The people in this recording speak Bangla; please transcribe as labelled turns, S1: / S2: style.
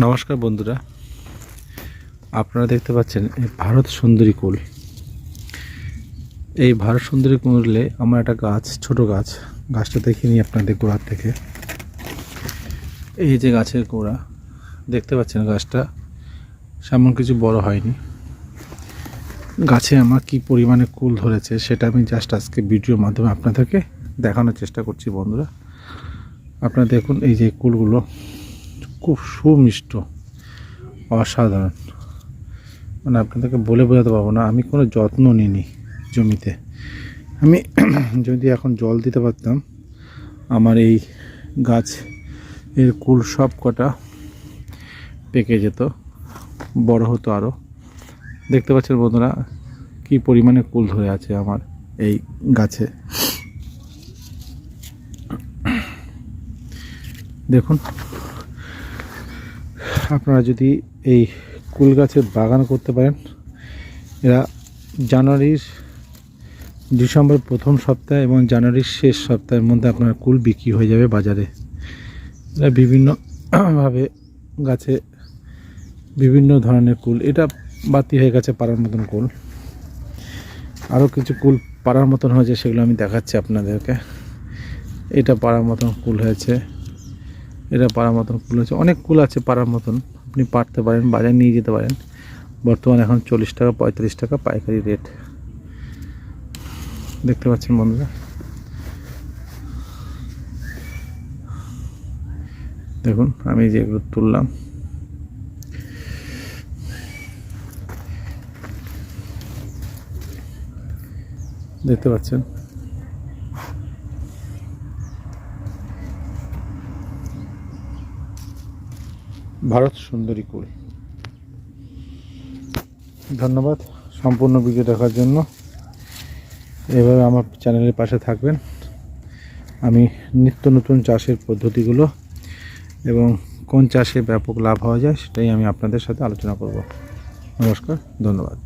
S1: নমস্কার বন্ধুরা, আপনারা দেখতে পাচ্ছেন এই ভারত সুন্দরী কুল। এই ভারত সুন্দরী কুলে আমার একটা গাছ, ছোট গাছ, গাছটা দেখে নিই আপনাদের গোড়ার থেকে। এই যে গাছের গোড়া দেখতে পাচ্ছেন, গাছটা সেমন কিছু বড় হয়নি। গাছে আমার কি পরিমাণে কুল ধরেছে সেটা আমি জাস্ট আজকে ভিডিওর মাধ্যমে আপনাদেরকে দেখানোর চেষ্টা করছি। বন্ধুরা, আপনারা দেখুন, এই যে কুলগুলো খুব সুমিষ্ট, অসাধারণ। মানে আপনাদেরকে বলে বোঝাতে পারবো না। আমি কোনো যত্ন নিইনি জমিতে। আমি যদি এখন জল দিতে পারতাম, আমার এই গাছ এর কুল সব কটা পেকে যেত, বড় হতো আরও। দেখতে পাচ্ছেন বন্ধুরা, কি পরিমাণে কুল ধরে আছে আমার এই গাছে। দেখুন, আপনারা যদি এই কুল গাছের বাগান করতে পারেন, এরা ডিসেম্বর প্রথম সপ্তাহ এবং জানুয়ারির শেষ সপ্তাহের মধ্যে আপনার কুল বিক্রি হয়ে যাবে বাজারে। এরা বিভিন্নভাবে গাছে বিভিন্ন ধরনের কুল, এটা বাতি হয়ে গেছে পাড়ার মতন কুল। আরও কিছু কুল পাড়ার মতন হয়েছে, সেগুলো আমি দেখাচ্ছি আপনাদেরকে। এটা পাড়ার মতন কুল হয়েছে, এটা পাড়ার মতন কুল হয়েছে। অনেক কুল আছে পাড়ার মতন, আপনি পাড়তে পারেন, বাজারে নিয়ে যেতে পারেন। বর্তমানে এখন 40 টাকা 45 টাকা পাইকারি রেট। দেখতে পাচ্ছেন বন্ধুরা, দেখুন আমি যেগুলো তুললাম, দেখতে পাচ্ছেন। ভারত সুন্দরী কুল। ধন্যবাদ সম্পূর্ণ ভিডিও দেখার জন্য। এভাবে আমার চ্যানেলের পাশে থাকবেন। আমি নিত্য নতুন চাষের পদ্ধতিগুলো এবং কোন চাষে ব্যাপক লাভ হওয়া যায় সেটাই আমি আপনাদের সাথে আলোচনা করব। নমস্কার, ধন্যবাদ।